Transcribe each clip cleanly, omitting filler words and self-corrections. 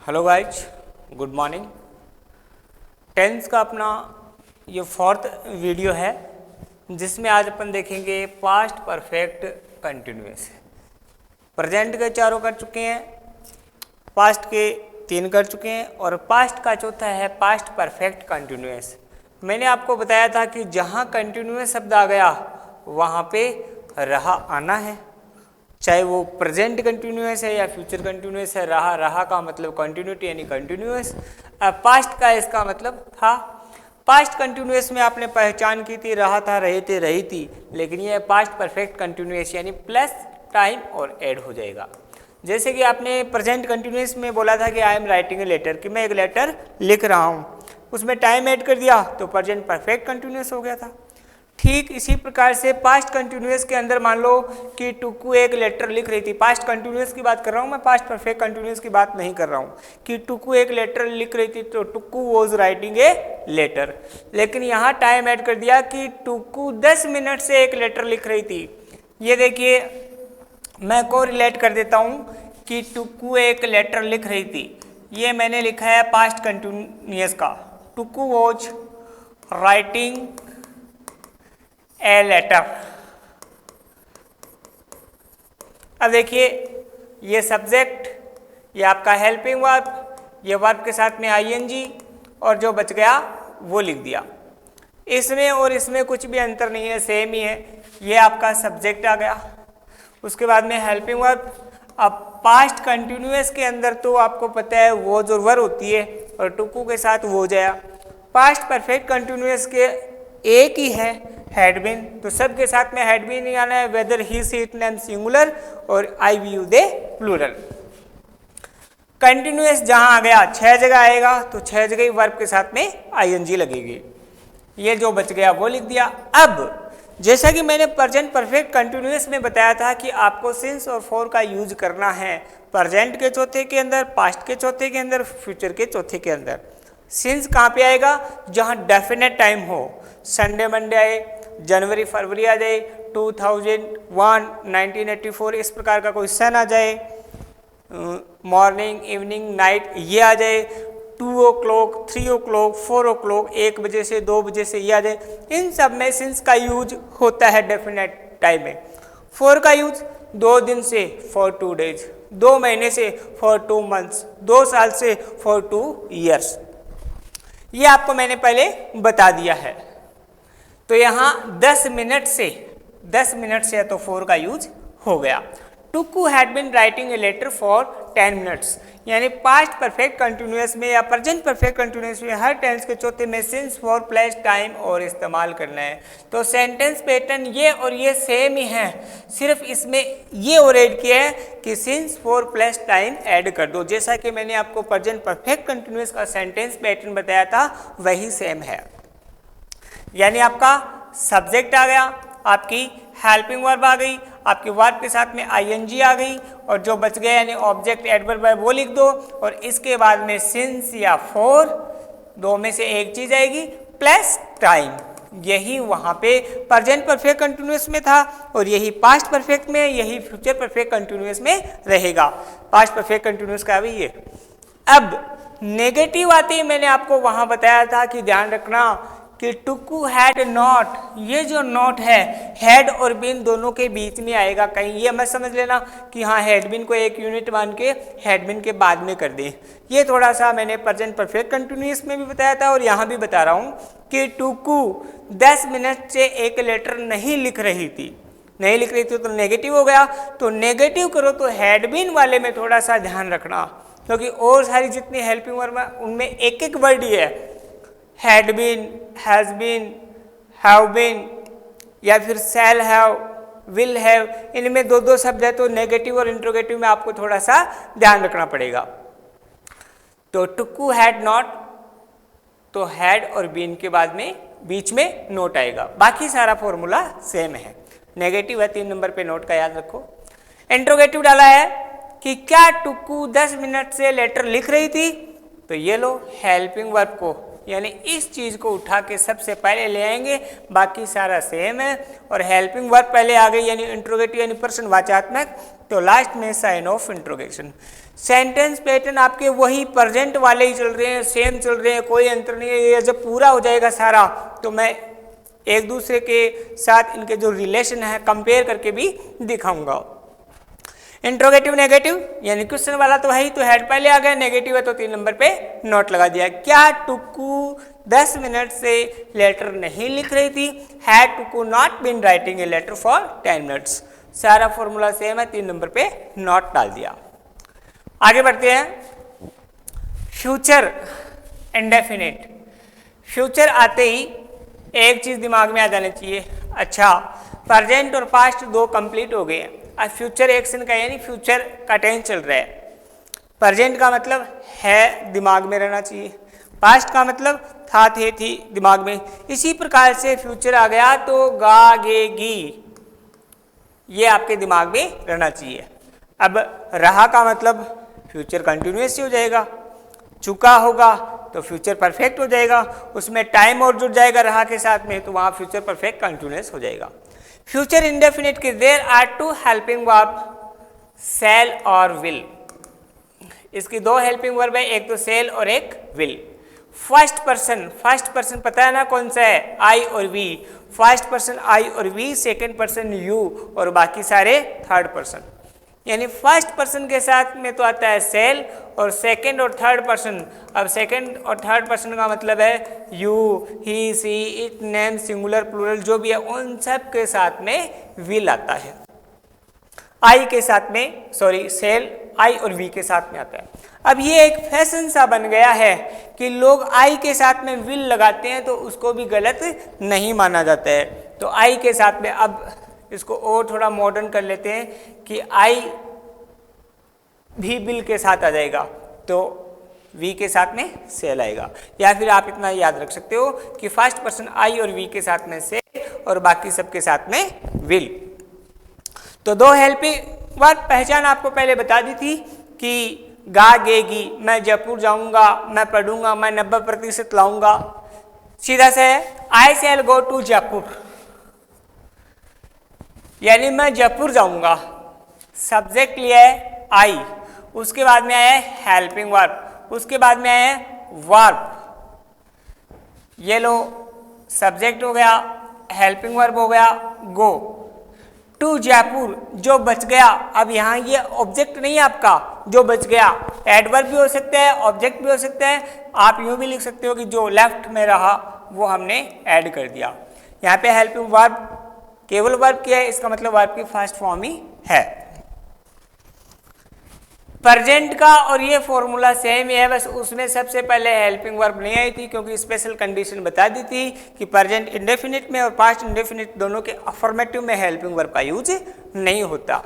Hello guys, good morning. Tense का अपना ये फोर्थ वीडियो है जिसमें आज अपन देखेंगे पास्ट परफेक्ट कंटिन्यूअस। प्रेजेंट के चारों कर चुके हैं, पास्ट के 3 कर चुके हैं और पास्ट का चौथा है पास्ट परफेक्ट कंटिन्यूअस। मैंने आपको बताया था कि जहाँ कंटिन्यूअस शब्द आ गया वहाँ पे रहा आना है, चाहे वो प्रेजेंट कंटिन्यूअस है या फ्यूचर कंटिन्यूअस है। रहा का मतलब कंटिन्यूटी यानी कंटिन्यूअस। अब पास्ट का इसका मतलब था। पास्ट कंटिन्यूअस में आपने पहचान की थी रहा था, रहे थे, रही थी, लेकिन ये पास्ट परफेक्ट कंटिन्यूअस यानी प्लस टाइम और ऐड हो जाएगा। जैसे कि आपने प्रेजेंट कंटिन्यूअस में बोला था कि I am writing a letter, कि मैं एक लेटर लिख रहा हूँ, उसमें टाइम ऐड कर दिया तो प्रेजेंट परफेक्ट कंटिन्यूअस हो गया था। ठीक इसी प्रकार से पास्ट कंटिन्यूअस के अंदर मान लो कि टुक्कू एक लेटर लिख रही थी। पास्ट कंटिन्यूअस की बात कर रहा हूँ मैं, पास्ट परफेक्ट कंटिन्यूअस की बात नहीं कर रहा हूँ। कि टुक्कू एक लेटर लिख रही थी तो टुक्कू वॉज राइटिंग ए लेटर, लेकिन यहाँ टाइम ऐड कर दिया कि टुक्कू 10 मिनट से एक लेटर लिख रही थी। ये देखिए मैं को रिलेट कर देता हूँ कि टुक्कू एक लेटर लिख रही थी। ये मैंने लिखा है पास्ट कंटिन्यूअस का, टुक्कू वॉज राइटिंग ए लेटर। अब देखिए ये सब्जेक्ट, ये आपका हेल्पिंग वर्ब, ये वर्ब के साथ में आईएनजी और जो बच गया वो लिख दिया। इसमें और इसमें कुछ भी अंतर नहीं है, सेम ही है। ये आपका सब्जेक्ट आ गया, उसके बाद में हेल्पिंग वर्ब। अब पास्ट कंटिन्यूअस के अंदर तो आपको पता है वो जो वर्ब होती है और टुक्कू के साथ वो जाया। पास्ट परफेक्ट कंटिन्यूअस के एक ही है हैड बीन, तो सबके साथ में हैड बीन ही आना है, whether he she it name singular और I we you they plural. Continuous जहां आ गया 6 जगह आएगा तो 6 जगह ही वर्ब के साथ में आईएनजी लगेगी। ये जो बच गया वो लिख दिया। अब जैसा कि मैंने प्रेजेंट परफेक्ट कंटिन्यूअस में बताया था कि आपको सिंस और फॉर का यूज करना है प्रेजेंट के चौथे के अंदर, पास्ट के चौथे के अंदर, फ्यूचर के चौथे के अंदर। सिंस कहाँ पे आएगा? जहाँ डेफिनेट टाइम हो, संडे मंडे आए, जनवरी फरवरी आ जाए, 2001 1984 इस प्रकार का कोई सन आ जाए, मॉर्निंग इवनिंग नाइट ये आ जाए, 2 o'clock 3 o'clock 4 o'clock 1 बजे से 2 बजे से ये आ जाए। इन सब में सिंस का यूज होता है डेफिनेट टाइम में। फॉर का यूज 2 दिन से फॉर 2 days, 2 महीने से फॉर 2 months, 2 साल से फॉर 2 years। ये आपको मैंने पहले बता दिया है। तो यहाँ 10 मिनट से तो फॉर का यूज हो गया। Tukku had been writing a letter for 10 minutes, यानी पास्ट परफेक्ट कंटिन्यूअस में या प्रेजेंट परफेक्ट कंटिन्यूअस में हर टेंस के चौथे में सिंस फॉर प्लस टाइम और इस्तेमाल करना है। तो सेंटेंस पैटर्न ये और ये सेम ही है, सिर्फ इसमें ये और ऐड किया है कि since for plus time add कर दो। जैसा कि मैंने आपको प्रेजेंट परफेक्ट कंटिन्यूअस का सेंटेंस पैटर्न बताया था वही सेम है। यानी आपका सब्जेक्ट आ गया, आपकी हेल्पिंग वर्ब आ गई, आपके वर्ब के साथ में आईएनजी आ गई और जो बच गया यानी ऑब्जेक्ट एडवर्ब है वो लिख दो और इसके बाद में सिंस या फॉर, 2 में से एक चीज आएगी प्लस टाइम। यही वहाँ पे प्रेजेंट परफेक्ट कंटिन्यूअस में था और यही पास्ट परफेक्ट में, यही फ्यूचर परफेक्ट कंटिन्यूअस में रहेगा। पास्ट परफेक्ट कंटिन्यूअस का भी ये। अब नेगेटिव आते ही मैंने आपको वहाँ बताया था कि ध्यान रखना कि टुक्कू हैड नॉट, ये जो नॉट है हैड और बीन दोनों के बीच में आएगा कहीं। ये मत समझ लेना कि हाँ हैड बीन को एक यूनिट मान के हैड बीन के बाद में कर दें। ये थोड़ा सा मैंने प्रेजेंट परफेक्ट कंटिन्यूअस में भी बताया था और यहाँ भी बता रहा हूँ कि टुक्कू 10 मिनट से एक लेटर नहीं लिख रही थी तो नेगेटिव हो गया। तो नेगेटिव करो तो हैड बीन वाले में थोड़ा सा ध्यान रखना, क्योंकि और सारी जितनी हेल्पिंग वर्ब उनमें एक एक वर्ड ही है। Had been, has been, have been या फिर शैल हैव, विल हैव, इनमें 2 शब्द है तो नेगेटिव और इंट्रोगेटिव में आपको थोड़ा सा ध्यान रखना पड़ेगा। तो टुक्कू हैड नॉट, तो हैड और बीन के बाद में बीच में नोट आएगा, बाकी सारा फॉर्मूला सेम है। नेगेटिव है 3 नंबर पे नोट का याद रखो। इंट्रोगेटिव डाला है कि क्या टुक्कू 10 मिनट से लेटर लिख रही थी, तो ये लो हेल्पिंग वर्ब को यानी इस चीज को उठा के सबसे पहले ले आएंगे, बाकी सारा सेम है। और हेल्पिंग वर्ब पहले आ गई यानी इंट्रोगेटिव यानी प्रश्न वाचनात्मक, तो लास्ट में sign of interrogation. Sentence pattern आपके वही प्रेजेंट वाले ही चल रहे हैं, सेम चल रहे हैं, कोई अंतर नहीं है। ये जब पूरा हो जाएगा सारा तो मैं एक दूसरे के साथ इनके जो रिलेशन है कंपेयर करके भी दिखाऊंगा। इंट्रोगेटिव नेगेटिव यानी क्वेश्चन वाला तो है ही, तो हेड पहले आ गया, नेगेटिव है तो 3 नंबर पे नोट लगा दिया। क्या टुकू 10 मिनट से लेटर नहीं लिख रही थी? Had Tukku not been writing a letter for 10 minutes. सारा फॉर्मूला सेम है, 3 नंबर पे नोट डाल दिया। आगे बढ़ते हैं। Future indefinite. फ्यूचर आते ही एक चीज दिमाग में आ जानी चाहिए, अच्छा प्रेजेंट और पास्ट दो कंप्लीट हो गए हैं, अब फ्यूचर एक्शन का यानी फ्यूचर का टेंस चल रहा है। प्रेजेंट का मतलब है दिमाग में रहना चाहिए, पास्ट का मतलब था, थे, थी दिमाग में। इसी प्रकार से फ्यूचर आ गया तो गागेगी, ये आपके दिमाग में रहना चाहिए। अब रहा का मतलब फ्यूचर कंटिन्यूस हो जाएगा, चुका होगा तो फ्यूचर परफेक्ट हो जाएगा, उसमें टाइम और जुड़ जाएगा रहा के साथ में, तो वहाँ फ्यूचर परफेक्ट कंटिन्यूस हो जाएगा। फ्यूचर इंडेफिनिट के देयर आर 2 हेल्पिंग वर्ब, शैल और विल। इसकी 2 हेल्पिंग वर्ब है, एक तो शैल और एक विल। फर्स्ट पर्सन पता है ना कौन सा है? आई और वी। फर्स्ट पर्सन आई और वी, सेकंड पर्सन यू और बाकी सारे थर्ड पर्सन। यानी फर्स्ट पर्सन के साथ में तो आता है सेल और सेकंड और थर्ड पर्सन। अब सेकंड और थर्ड पर्सन का मतलब है you, he, she, it, name, singular, plural जो भी है उन सब के साथ में विल आता है। आई के साथ में सेल आई और वी के साथ में आता है। अब ये एक फैशन सा बन गया है कि लोग आई के साथ में विल लगाते हैं तो उसको भी गलत नहीं माना जाता है। तो आई के साथ में अब इसको और थोड़ा मॉडर्न कर लेते हैं कि आई भी विल के साथ आ जाएगा तो वी के साथ में सेल आएगा। या फिर आप इतना याद रख सकते हो कि फर्स्ट पर्सन आई और वी के साथ में सेल और बाकी सबके साथ में विल। तो 2 हेल्पिंग वर्ब पहचान आपको पहले बता दी थी कि गागेगी, मैं जयपुर जाऊंगा, मैं पढ़ूंगा, मैं 90% लाऊंगा। सीधा से आई शैल गो टू जयपुर, यानी मैं जयपुर जाऊंगा। सब्जेक्ट लिया है आई, उसके बाद में आया है हेल्पिंग वर्ब, उसके बाद में आया है वर्ब। ये लो सब्जेक्ट हो गया, हेल्पिंग वर्ब हो गया गो। टू जयपुर जो बच गया, अब यहाँ ये ऑब्जेक्ट नहीं है आपका जो बच गया, एडवर्ब भी हो सकता है, ऑब्जेक्ट भी हो सकता है। आप यूँ भी लिख सकते हो कि जो लेफ्ट में रहा वो हमने ऐड कर दिया। यहाँ पे हेल्पिंग वर्ब केवल वर्ब किया है, इसका मतलब वर्ब की फर्स्ट फॉर्म ही है। प्रेजेंट का और ये फॉर्मूला सेम ही है, बस उसमें सबसे पहले हेल्पिंग वर्ब नहीं आई थी क्योंकि स्पेशल कंडीशन बता दी थी कि प्रेजेंट इंडेफिनिट में और पास्ट इंडेफिनिट दोनों के अफर्मेटिव में हेल्पिंग वर्ब का यूज नहीं होता।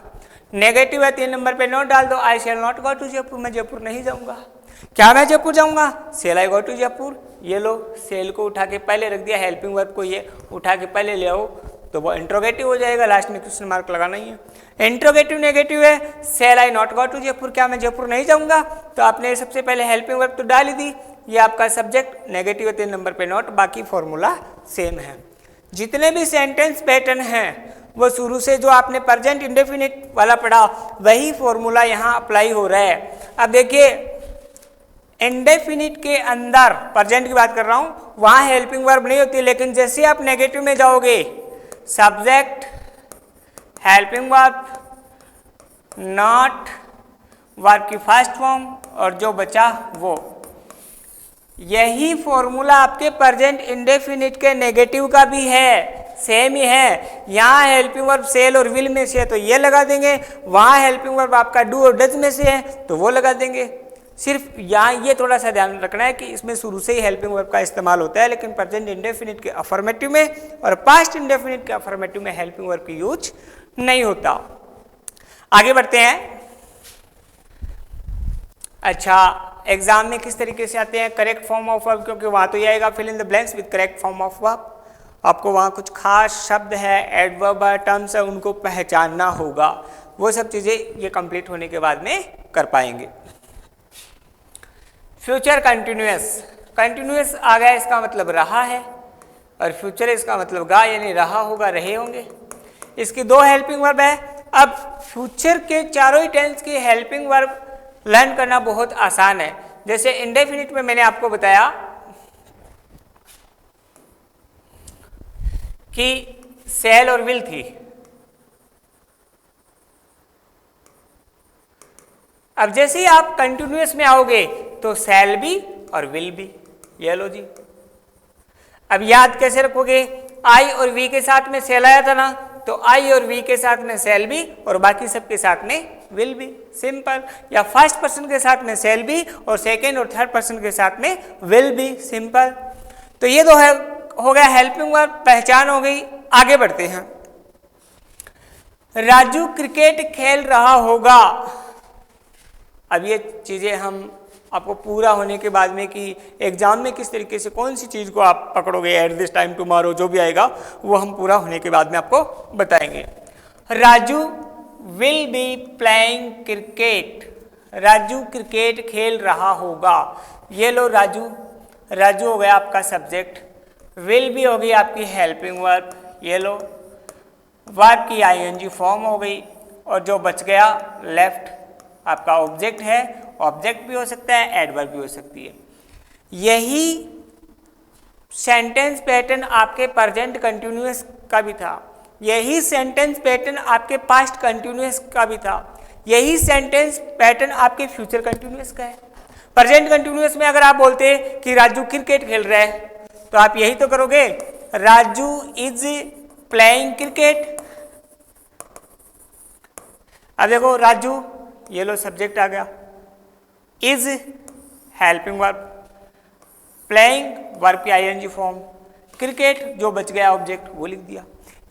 नेगेटिव है 3 नंबर पे नोट डाल दो। I shall not go to Jaipur, मैं जयपुर नहीं जाऊंगा। क्या मैं जयपुर जाऊंगा? Shall I go to Jaipur. ये लो सेल को उठा के पहले रख दिया, हेल्पिंग वर्ब को ये उठा के पहले ले आओ तो वो इंट्रोगेटिव हो जाएगा, लास्ट में क्वेश्चन मार्क लगाना ही है। इंट्रोगेटिव नेगेटिव है, shall I not go to Jaipur, क्या मैं जयपुर नहीं जाऊंगा? तो आपने सबसे पहले हेल्पिंग वर्ब तो डाल ही दी, ये आपका सब्जेक्ट नेगेटिव है 3 नंबर पे नोट, बाकी फॉर्मूला सेम है। जितने भी सेंटेंस पैटर्न हैं वो शुरू से जो आपने प्रेजेंट इंडेफिनिट वाला पढ़ा वही फॉर्मूला यहाँ अप्लाई हो रहा है। अब देखिए इंडेफिनिट के अंदर प्रेजेंट की बात कर रहा हूँ, वहाँ हेल्पिंग वर्ब नहीं होती, लेकिन जैसे आप नेगेटिव में जाओगे subject, helping verb, not, verb की फर्स्ट फॉर्म और जो बचा वो। यही फॉर्मूला आपके प्रेजेंट इंडेफिनिट के नेगेटिव का भी है, सेम ही है। यहाँ हेल्पिंग वर्ब सेल और विल में से है तो ये लगा देंगे, वहाँ हेल्पिंग वर्ब आपका डू और डज में से है तो वो लगा देंगे। सिर्फ यहाँ ये थोड़ा सा ध्यान रखना है कि इसमें शुरू से ही हेल्पिंग वर्ब का इस्तेमाल होता है, लेकिन प्रेजेंट इंडेफिनिट के अफर्मेटिव में और पास्ट इंडेफिनिट के अफर्मेटिव में हेल्पिंग वर्ब की यूज नहीं होता। आगे बढ़ते हैं। अच्छा, एग्जाम में किस तरीके से आते हैं करेक्ट फॉर्म ऑफ वर्ब, क्योंकि वहाँ तो ये आएगा fill in the blanks with correct form of verb. आपको वहाँ कुछ खास शब्द है, एडवर्ब है, टर्म्स है, उनको पहचानना होगा। वो सब चीज़ें ये कंप्लीट होने के बाद में कर पाएंगे। फ्यूचर कंटिन्यूअस, कंटिन्यूअस आ गया इसका मतलब रहा है, और फ्यूचर इसका मतलब गा यानी रहा होगा, रहे होंगे। इसकी 2 हेल्पिंग वर्ब है। अब फ्यूचर के चारों ही टेंस की हेल्पिंग वर्ब लर्न करना बहुत आसान है। जैसे इंडेफिनिट में मैंने आपको बताया कि शैल और विल थी। अब जैसे ही आप कंटिन्यूअस में आओगे तो शैल भी और विल भी। ये लो जी। अब याद कैसे रखोगे? आई और वी के साथ में शैल आया था ना, तो आई और वी के साथ में शैल भी और बाकी सब के साथ में विल भी। सिंपल। या फर्स्ट पर्सन के साथ में शैल भी और सेकेंड और थर्ड पर्सन के साथ में विल भी। सिंपल। तो ये तो है, हो गया हेल्पिंग वर्ब, पहचान हो गई। आगे बढ़ते हैं। राजू क्रिकेट खेल रहा होगा। अब ये चीजें हम आपको पूरा होने के बाद में कि एग्जाम में किस तरीके से कौन सी चीज को आप पकड़ोगे एट दिस टाइम टुमारो, जो भी आएगा वो हम पूरा होने के बाद में आपको बताएंगे। Raju will be playing cricket. Raju cricket खेल रहा होगा। ये लो राजू, राजू हो गया आपका सब्जेक्ट, विल भी हो गई आपकी हेल्पिंग वर्ब। ये लो वर्ब की आईएनजी फॉर्म हो गई और जो बच गया लेफ्ट आपका ऑब्जेक्ट है। ऑब्जेक्ट भी हो सकता है, एडवर्ब भी हो सकती है। यही सेंटेंस पैटर्न आपके प्रेजेंट कंटिन्यूअस का भी था, यही सेंटेंस पैटर्न आपके पास्ट कंटिन्यूअस का भी था, यही सेंटेंस पैटर्न आपके फ्यूचर कंटिन्यूअस का है। प्रेजेंट कंटिन्यूअस में अगर आप बोलते कि राजू क्रिकेट खेल रहा है तो आप यही तो करोगे, राजू इज प्लेइंग क्रिकेट। अब देखो राजू, ये लो सब्जेक्ट आ गया, is helping verb, playing verb की आईएनजी फॉर्म, क्रिकेट जो बच गया ऑब्जेक्ट वो लिख दिया।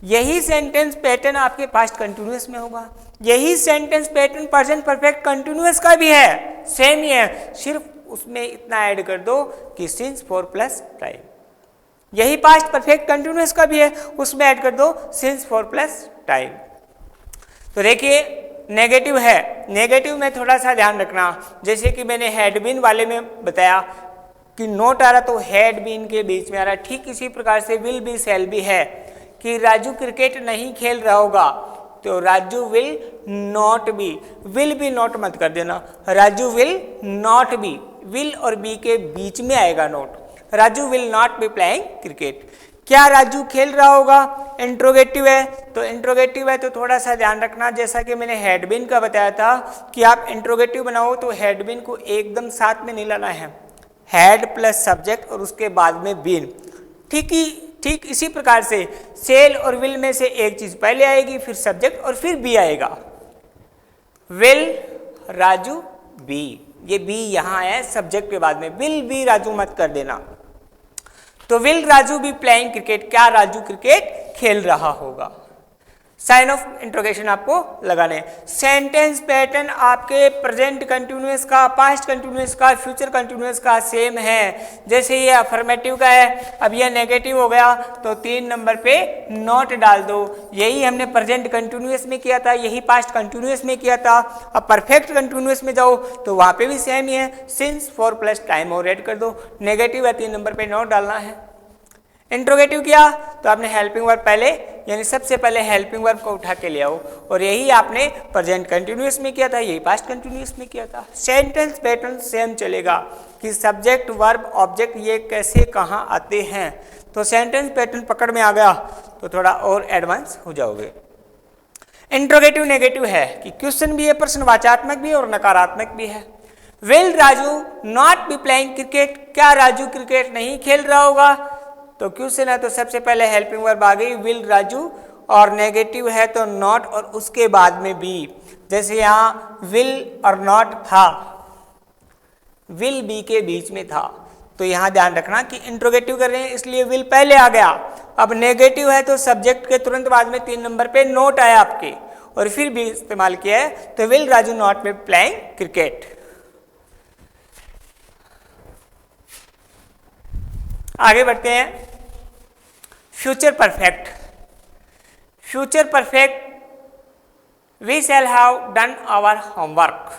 यही सेंटेंस पैटर्न आपके पास्ट कंटिन्यूअस में होगा, यही sentence pattern present perfect continuous का भी है, सेम ही है, सिर्फ उसमें इतना ऐड कर दो कि सिंस फॉर प्लस टाइम। यही पास्ट परफेक्ट कंटिन्यूअस का भी है, उसमें ऐड कर दो सिंस फॉर प्लस टाइम। तो देखिए नेगेटिव है, नेगेटिव में थोड़ा सा ध्यान रखना। जैसे कि मैंने हैड बीन वाले में बताया कि नोट आ रहा तो हैड बीन के बीच में आ रहा, ठीक इसी प्रकार से विल बी शैल बी है कि राजू क्रिकेट नहीं खेल रहा होगा तो Raju will not be, will be not मत कर देना, Raju will not be, will और बी के बीच में आएगा note, Raju will not be playing cricket. क्या राजू खेल रहा होगा? इंट्रोगेटिव है, तो इंट्रोगेटिव है तो थोड़ा सा ध्यान रखना, जैसा कि मैंने हैड बीन का बताया था कि आप इंट्रोगेटिव बनाओ तो हैड बीन को एकदम साथ में नहीं लाना है, हैड प्लस सब्जेक्ट और उसके बाद में बीन। ठीक इसी प्रकार से सेल और विल में से एक चीज पहले आएगी, फिर सब्जेक्ट और फिर बी आएगा। विल राजू बी, ये बी यहाँ है सब्जेक्ट के बाद में, विल बी राजू मत कर देना। तो will Raju B playing cricket, क्या राजू क्रिकेट खेल रहा होगा? साइन ऑफ इंट्रोगेशन आपको लगाने। सेंटेंस पैटर्न आपके प्रेजेंट कंटिन्यूअस का, पास्ट कंटिन्यूअस का, फ्यूचर कंटिन्यूअस का सेम है। जैसे ये अफर्मेटिव का है, अब ये नेगेटिव हो गया तो 3 नंबर पे नॉट डाल दो। यही हमने प्रेजेंट कंटिन्यूअस में किया था, यही पास्ट कंटिन्यूअस में किया था। अब परफेक्ट कंटिन्यूअस में जाओ तो वहाँ पे भी सेम ही है, सिंस फॉर प्लस टाइम और ऐड कर दो। नेगेटिव है 3 नंबर पे नॉट डालना है। इंट्रोगेटिव किया तो आपने हेल्पिंग वर्ब पहले, यानी सबसे पहले हेल्पिंग वर्ब को उठा के ले आओ, और यही आपने प्रेजेंट कंटिन्यूअस में किया था, यही पास्ट कंटिन्यूअस में किया था। सेंटेंस पैटर्न सेम चलेगा कि सब्जेक्ट वर्ब ऑब्जेक्ट ये कैसे कहाँ आते हैं। तो सेंटेंस पैटर्न पकड़ में आ गया तो थोड़ा और एडवांस हो जाओगे। इंट्रोगेटिव नेगेटिव है कि क्वेश्चन भी है, प्रश्नवाचक भी है और नकारात्मक भी है। Will Raju not be playing cricket, क्या राजू क्रिकेट नहीं खेल रहा होगा? तो क्वेश्चन है तो सबसे पहले हेल्पिंग वर्ब आ गई विल राजू, और नेगेटिव है तो नॉट और उसके बाद में बी। जैसे यहाँ विल और नॉट था, विल बी के बीच में था, तो यहाँ ध्यान रखना कि इंट्रोगेटिव कर रहे हैं इसलिए विल पहले आ गया। अब नेगेटिव है तो सब्जेक्ट के तुरंत बाद में 3 नंबर पे नोट आया आपके और फिर भी इस्तेमाल किया है, तो will Raju not be playing cricket. आगे बढ़ते हैं। Future perfect, future perfect, we shall have done our homework.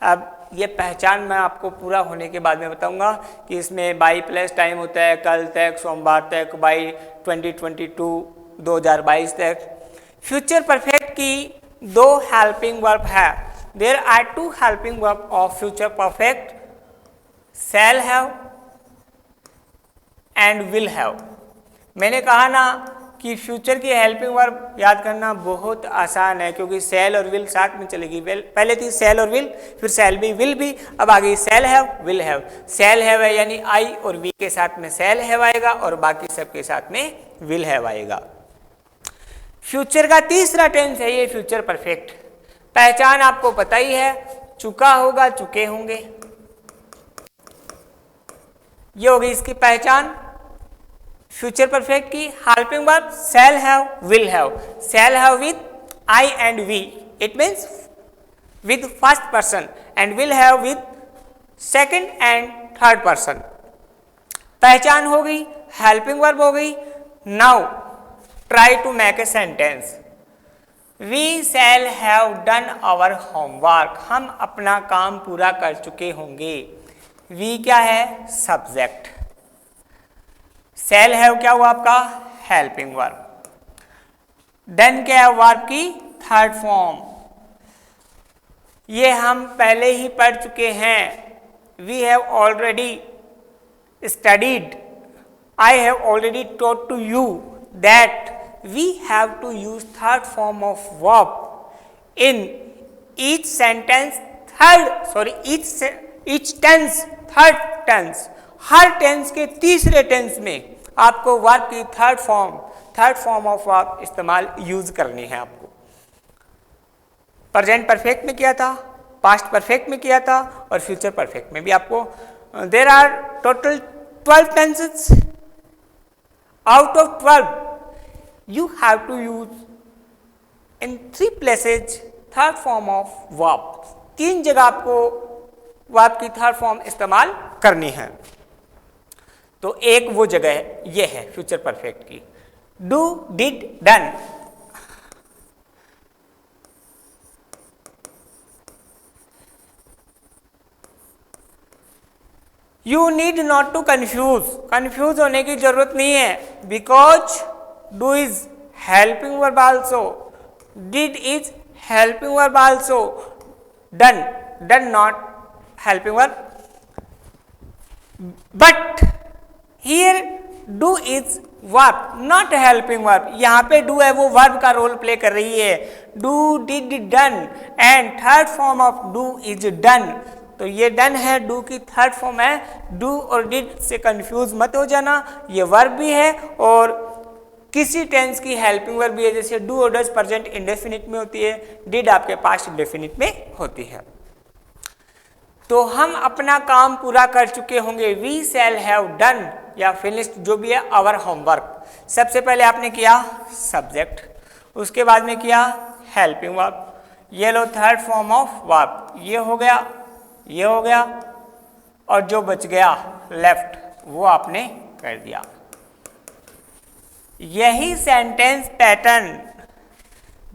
अब ये पहचान मैं आपको पूरा होने के बाद में बताऊंगा कि इसमें बाई प्लस टाइम होता है, कल तक, सोमवार तक, बाई 2022 तक। फ्यूचर परफेक्ट की 2 हेल्पिंग वर्ब है, there are two helping verb of future perfect, shall have and will have. मैंने कहा ना कि फ्यूचर की हेल्पिंग वर्ब याद करना बहुत आसान है, क्योंकि शैल और विल साथ में चलेगी। पहले थी शैल और विल, फिर शैल भी, विल भी, अब आ गई शैल have, will have. Shall have है यानी आई और वी के साथ में शैल हैव आएगा और बाकी सब के साथ में विल हैव आएगा। फ्यूचर का तीसरा टेंस है ये फ्यूचर परफेक्ट। पहचान आपको पता ही है, चुका होगा, चुके होंगे, ये होगी इसकी पहचान। फ्यूचर परफेक्ट की helping verb shall have, will have. Shall have with I and we, it means with first person, and will have with second and third person. पहचान हो गई, हेल्पिंग वर्ब हो गई। Now try to make a sentence. We shall have done our homework, हम अपना काम पूरा कर चुके होंगे। वी क्या है? सब्जेक्ट। शैल हैव क्या हुआ आपका? Helping verb. डन क्या है? वर्ब की थर्ड फॉर्म। ये हम पहले ही पढ़ चुके हैं। We have already studied, I have already taught to you that we have to use third form of verb in each sentence, each tense, third tense। Her tense के तीसरे tense में आपको वर्ब की थर्ड फॉर्म ऑफ वर्ब इस्तेमाल use करनी है आपको। Present perfect में किया था, पास्ट परफेक्ट में किया था और फ्यूचर परफेक्ट में भी आपको। There are total 12 tenses. Out of 12 you have to use in 3 places third form of verb। 3 जगह आपको verb की थर्ड फॉर्म इस्तेमाल करनी है। तो एक वो जगह है, ये है फ्यूचर परफेक्ट की, do, did, done. You need not to confuse होने की जरूरत नहीं है, because do is helping verb also, did is helping verb also, done not helping verb, but here do is verb not helping verb। यहाँ पे do है वो verb का रोल प्ले कर रही है। do, did, done and third form of do is done। तो ये डन है, डू की थर्ड फॉर्म है। डू और डिड से कंफ्यूज मत हो जाना, ये वर्ब भी है और किसी टेंस की हेल्पिंग वर्ब भी है। जैसे डू और डज प्रेजेंट इंडेफिनिट में होती है, डिड आपके पास्ट इंडेफिनिट में होती है। तो हम अपना काम पूरा कर चुके होंगे। वी शैल हैव डन या फिनिश्ड, जो भी है, आवर होमवर्क। सबसे पहले आपने किया सब्जेक्ट, उसके बाद में किया हेल्पिंग वर्ब, ये लो थर्ड फॉर्म ऑफ वर्ब, ये हो गया, ये हो गया और जो बच गया लेफ्ट वो आपने कर दिया। यही sentence pattern,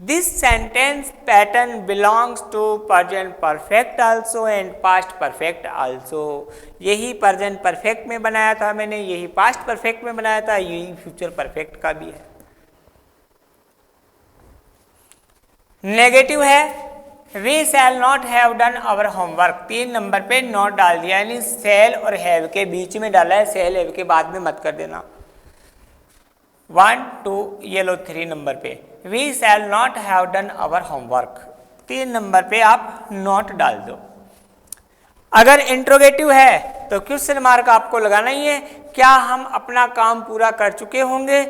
this sentence pattern belongs to present perfect also and past perfect also. यही प्रेजेंट परफेक्ट में बनाया था मैंने, यही पास्ट परफेक्ट में बनाया था, यही फ्यूचर परफेक्ट का भी है। नेगेटिव है, we shall not have done our homework. 3 number पे नॉट डाल दिया, यानी शैल और हैव के बीच में डाला है, शैल हैव के बाद में मत कर देना। 1, 2, ये लो 3 नंबर पे, we shall not have done our homework. 3 number पे आप नॉट डाल दो। अगर इंट्रोगेटिव है तो क्वेश्चन मार्क आपको लगाना ही है, क्या हम अपना काम पूरा कर चुके होंगे।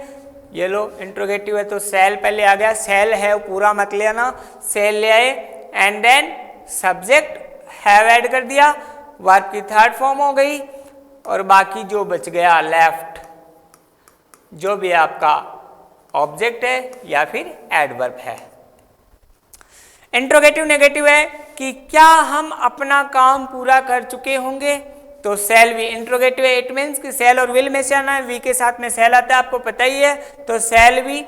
ये लो इंट्रोगेटिव है तो शैल पहले आ गया, शैल हैव पूरा मत लेना, शैल ले आए and then subject have add कर दिया, वर्ब की थर्ड फॉर्म हो गई और बाकी जो बच गया लेफ्ट, जो भी आपका ऑब्जेक्ट है या फिर एडवर्ब है। इंट्रोगेटिव नेगेटिव है कि क्या हम अपना काम पूरा कर चुके होंगे, तो शैल भी इंट्रोगेटिव है, इट मीन्स कि शैल और विल में से आना है, वी के साथ में शैल आता है, आपको पता ही है। तो शैल भी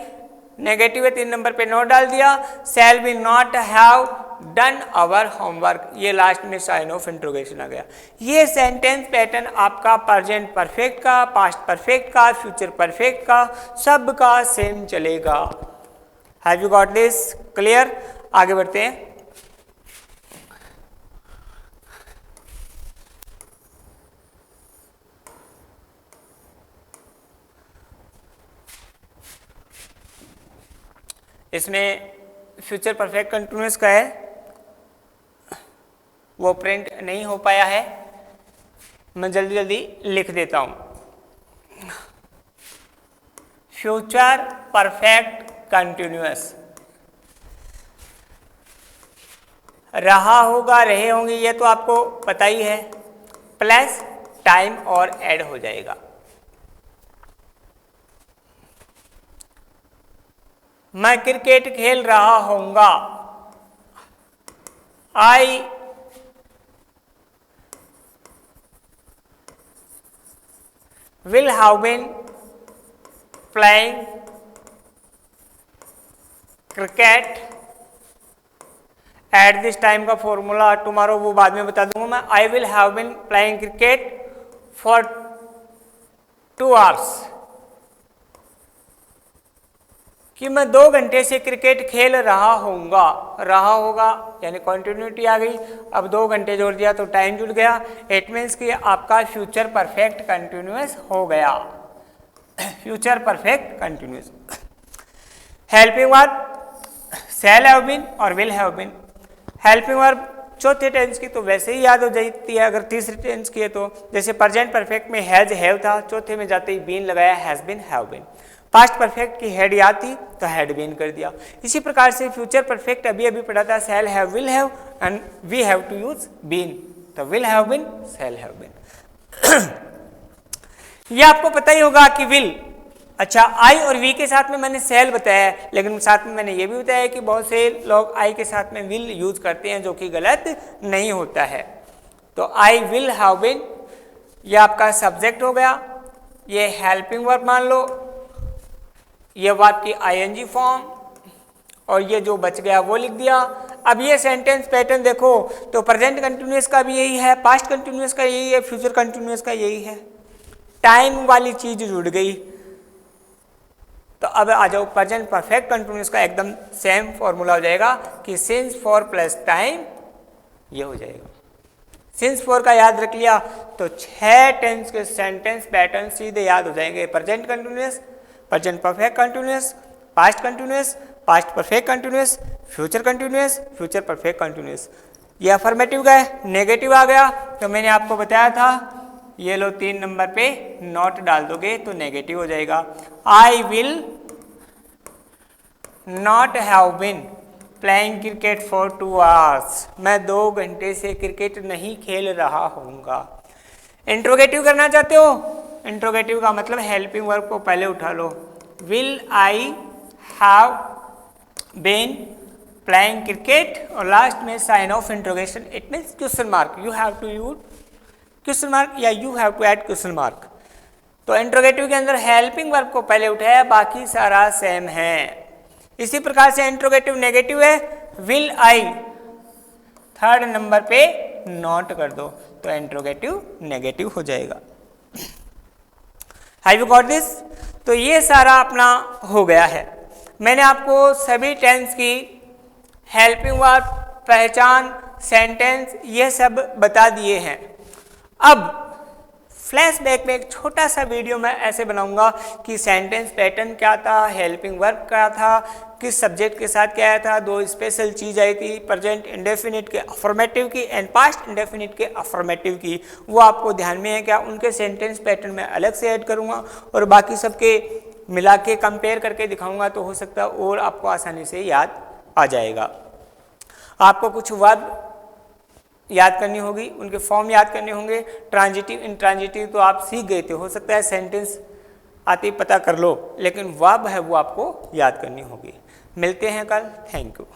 नेगेटिव है, 3 नंबर पे नोट डाल दिया। Shall be not have done our homework, ये लास्ट में साइन ऑफ इंट्रोगेशन आ गया। ये सेंटेंस पैटर्न आपका प्रेजेंट परफेक्ट का, पास्ट परफेक्ट का, फ्यूचर परफेक्ट का, सब का सेम चलेगा। Have you got this clear? आगे बढ़ते हैं। इसमें फ्यूचर परफेक्ट कंटिन्यूअस का है, वो प्रिंट नहीं हो पाया है, मैं जल्दी जल्दी लिख देता हूं। फ्यूचर परफेक्ट कंटिन्यूअस, रहा होगा, रहे होंगे, ये तो आपको पता ही है, प्लस टाइम और ऐड हो जाएगा। मैं क्रिकेट खेल रहा होऊंगा, आई will have been playing cricket at this time का फॉर्मूला टुमारो वो बाद में बता दूंगा मैं। I will have been playing cricket for 2 hours, कि मैं 2 घंटे से क्रिकेट खेल रहा होऊंगा, रहा होगा यानी कॉन्टिन्यूटी आ गई, अब 2 घंटे जोड़ दिया तो टाइम जुड़ गया, इट मीन्स कि आपका फ्यूचर परफेक्ट कंटिन्यूअस हो गया। Future perfect continuous. Helping verb shall have been और will have been. Helping verb चौथे टेंस की तो वैसे ही याद हो जाती है, अगर तीसरे टेंस की है तो, जैसे प्रेजेंट परफेक्ट में हैज हैव था, चौथे में जाते ही बीन लगाया, has been have been. Past perfect की हेड याद थी तो हैड बीन कर दिया। इसी प्रकार से फ्यूचर परफेक्ट अभी अभी पढ़ा था, shall have will have and we have to use been, तो will have been, shall have been. ये आपको पता ही होगा कि विल, अच्छा आई और वी के साथ में मैंने शैल बताया है, लेकिन साथ में मैंने ये भी बताया कि बहुत से लोग आई के साथ में विल यूज करते हैं, जो कि गलत नहीं होता है। तो आई विल हैव बीन ये आपका सब्जेक्ट हो गया, ये हेल्पिंग वर्ब मान लो, ये वर्ब की आईएनजी फॉर्म, और ये जो बच गया वो लिख दिया। अब ये सेंटेंस पैटर्न देखो तो प्रेजेंट कंटिन्यूअस का भी यही है, पास्ट कंटिन्यूअस का यही है, फ्यूचर कंटिन्यूअस का यही है, टाइम वाली चीज जुड़ गई। तो अब आ जाओ प्रेजेंट परफेक्ट कंटिन्यूअस का एकदम सेम फॉर्मूला हो जाएगा कि सिंस फॉर प्लस टाइम, ये हो जाएगा। सिंस फॉर का याद रख लिया तो 6 टेंस के सेंटेंस पैटर्न सीधे याद हो जाएंगे। Present continuous, present perfect continuous, past continuous, past perfect continuous, future continuous, future perfect continuous. ये अफर्मेटिव का है, नेगेटिव आ गया तो मैंने आपको बताया था, ये लो 3 नंबर पे नॉट डाल दोगे तो नेगेटिव हो जाएगा। I will not have been playing cricket for 2 hours, मैं 2 घंटे से क्रिकेट नहीं खेल रहा होऊंगा। इंट्रोगेटिव करना चाहते हो, इंट्रोगेटिव का मतलब हेल्पिंग वर्ब को पहले उठा लो, will I have been playing cricket और लास्ट में sign of interrogation, it means question mark, you have to use question mark या you have to add question mark. तो इंट्रोगेटिव के अंदर हेल्पिंग वर्ब को पहले उठाया, बाकी सारा सेम है। इसी प्रकार से इंट्रोगेटिव नेगेटिव है, विल आई 3rd नंबर पे नॉट कर दो तो इंट्रोगेटिव नेगेटिव हो जाएगा। Have you got this? तो ये सारा अपना हो गया है। मैंने आपको सभी टेंस की हेल्पिंग वर्ब, पहचान, सेंटेंस ये सब बता दिए हैं। अब फ्लैशबैक में एक छोटा सा वीडियो मैं ऐसे बनाऊंगा कि सेंटेंस पैटर्न क्या था, हेल्पिंग वर्ब क्या था, किस सब्जेक्ट के साथ क्या आया था, 2 स्पेशल चीज आई थी, प्रेजेंट इंडेफिनिट के अफर्मेटिव की एंड पास्ट इंडेफिनिट के अफर्मेटिव की, वो आपको ध्यान में है क्या? उनके सेंटेंस पैटर्न में अलग से ऐड करूंगा और बाकी सबके मिला के कंपेयर करके दिखाऊंगा, तो हो सकता है और आपको आसानी से याद आ जाएगा। आपको कुछ वर्ब याद करनी होगी, उनके फॉर्म याद करने होंगे, ट्रांजिटिव, इंट्रांजिटिव तो आप सीख गए थे, हो सकता है सेंटेंस आते ही पता कर लो, लेकिन वर्ब है वो आपको याद करनी होगी। मिलते हैं कल, थैंक यू।